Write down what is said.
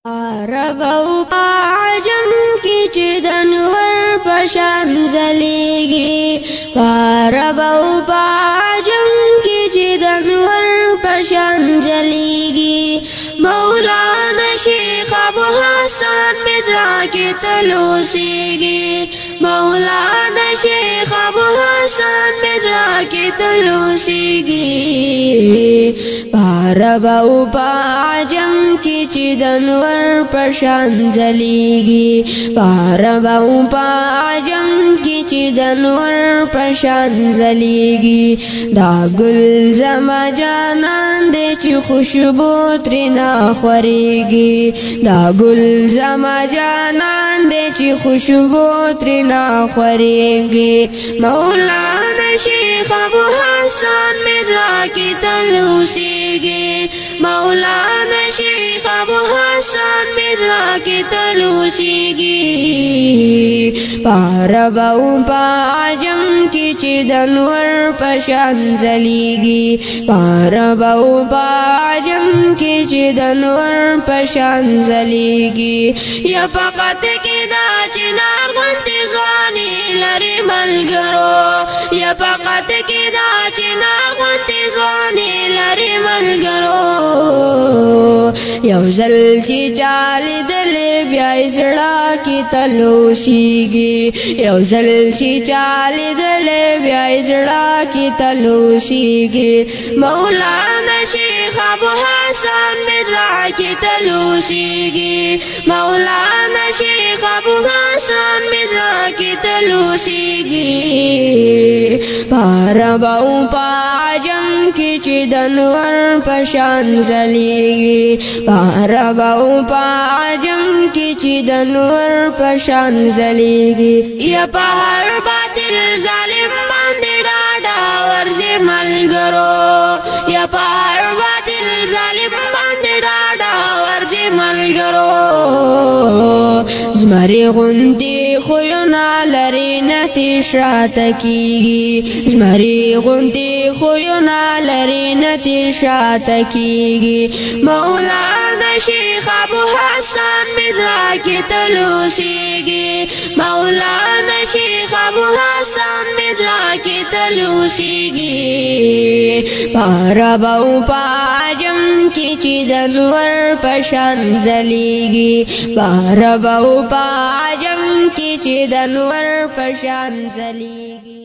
عرب او عجم کی چې د انور پشان ځلېږي، عرب او عجم کی چې د انور پشان ځلېږي. مولانا شیخ ابو حسن مزرا کې تلوسېږي، مولانا شیخ ابو حسن مزرا کې تلوسېږي. عرب او عجم کی چې د انور پشان ځلېږي، عرب او عجم کی چې د انور پشان ځلېږي. دا ګل زما جانان دی چې خوشبو ترېنه خورېږي، دا ګل زما جانان دی چې خوشبو ترېنه خورېږي. مولانا شیخ ابو حسن مزرا کې تلوسېږي، مولانا شیخ ابو حسن مزرا کې تلوسېږي. عرب او عجم کی چې د انور پشان ځلېږي، عرب او عجم کی چې د انور پشان ځلېږي. یا فقط کې دا چنار غوندې ځواني لري ملګرو، یا فقط کې دا چنار غوندې ځواني لري ملګرو. یو ځل چې چا لیدلې بیا یې زړه کې تلوسېږي، یو ځل چې چا لیدلې بیا یې زړه کې تلوسېږي. مولانا شیخ ابو حسن مزرا کې تلوسېږي، مولانا شیخ ابو حسن مزرا کې تلوسېږي. عرب او عجم کی چې د انور پشان ځلېږي، عرب او عجم کی چې د انور پشان ځلېږي. یا په هر باطل ظالم باندې ډاډه ورځي ملګرو، یا په هر باطل ظالم باندې ډاډه ورځي ملګرو. زمري غوندې خویونه لري نه تېش راته کېږي، زمري غوندې خویونه لري نه تېش راته کېږي. مولانا شیخ ابو حسن مزرا کې تلوسېږي، مولانا شیخ ابو حسن مزرا کې تلوسېږي. عرب او عجم کی چې د انور پشان ځلېږي، عرب او عجم کی چې د انور پشان ځلېږي.